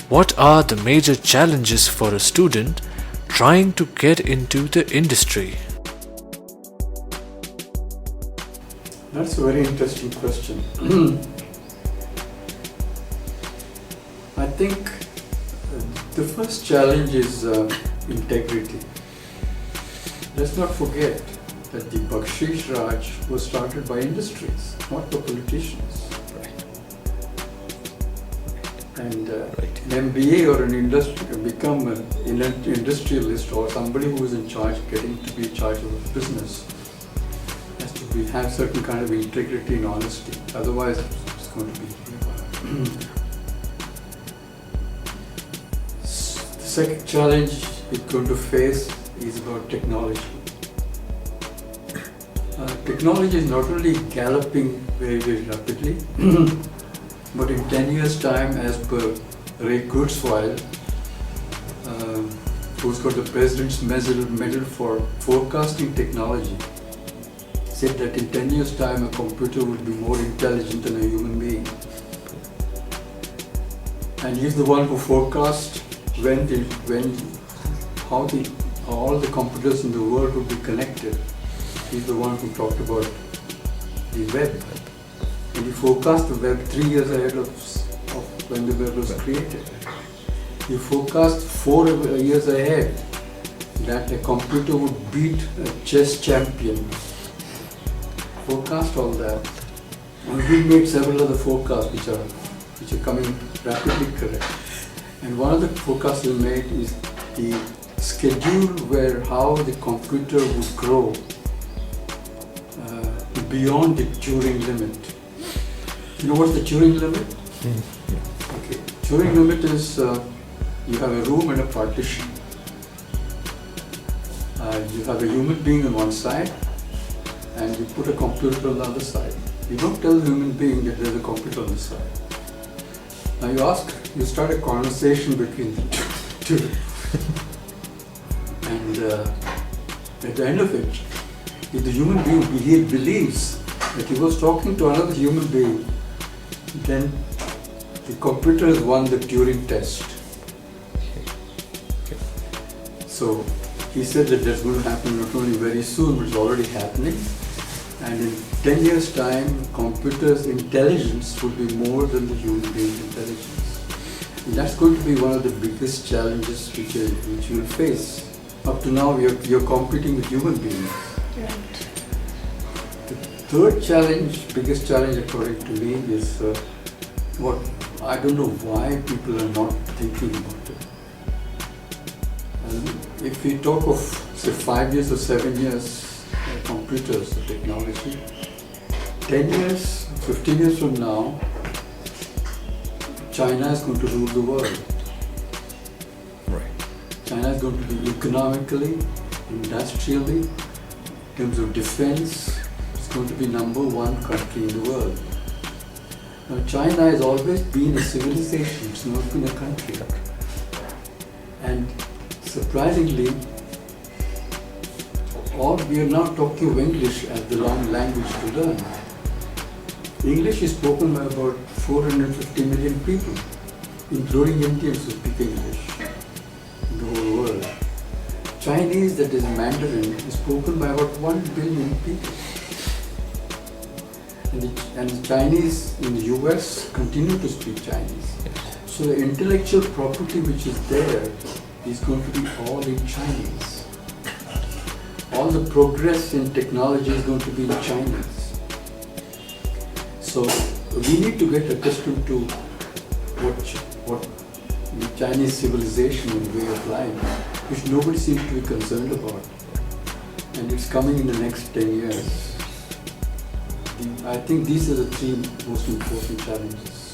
What are the major challenges for a student trying to get into the industry? That's a very interesting question. I think the first challenge is integrity. Let's not forget that the Bakshish Raj was started by industries, not by politicians. And an MBA or become an industrialist or somebody who is in charge, getting to be in charge of a business, has to have certain kind of integrity and honesty. Otherwise, it's going to be. The second challenge it's going to face is about technology. Technology is not only galloping very, very rapidly, but in 10 years' time, as per Ray Kurzweil, who's got the President's Medal for forecasting technology, said that in 10 years' time, a computer would be more intelligent than a human being. And he's the one who forecast how all the computers in the world would be connected. He's the one who talked about the web. And he forecast the web 3 years ahead of when the web was created. He forecast 4 years ahead that a computer would beat a chess champion. Forecast all that. And we made several other forecasts which are coming rapidly correct. And one of the forecasts we made is the schedule how the computer would grow beyond the Turing limit. You know what's the Turing limit? Okay. Turing limit is you have a room and a partition. You have a human being on one side and you put a computer on the other side. You don't tell the human being that there's a computer on the side. Now you start a conversation between the two. And at the end of it, if the human being believes that he was talking to another human being, then the computer has won the Turing test. So he said that that's going to happen not only very soon, but it's already happening. And in 10 years' time, computers' intelligence will be more than the human being's intelligence. And that's going to be one of the biggest challenges which you will face. Up to now, you're competing with human beings. Right. The third challenge, biggest challenge according to me, is what I don't know why people are not thinking about it. If we talk of, say, 5 years or 7 years, computers, the technology, 10 years, 15 years from now, China is going to rule the world. Right. China is going to be economically, industrially, in terms of defense, it's going to be #1 country in the world. Now, China has always been a civilization, it's not been a country. And surprisingly, we are now talking of English as the language to learn. English is spoken by about 450 million people, including Indians who speak English in the whole world. Chinese, that is Mandarin, is spoken by about 1 billion people. And the Chinese in the US continue to speak Chinese. So the intellectual property which is there is going to be all in Chinese. All the progress in technology is going to be in Chinese. So we need to get accustomed to what the Chinese civilization and way of life, which nobody seems to be concerned about. And it's coming in the next 10 years. I think these are the 3 most important challenges.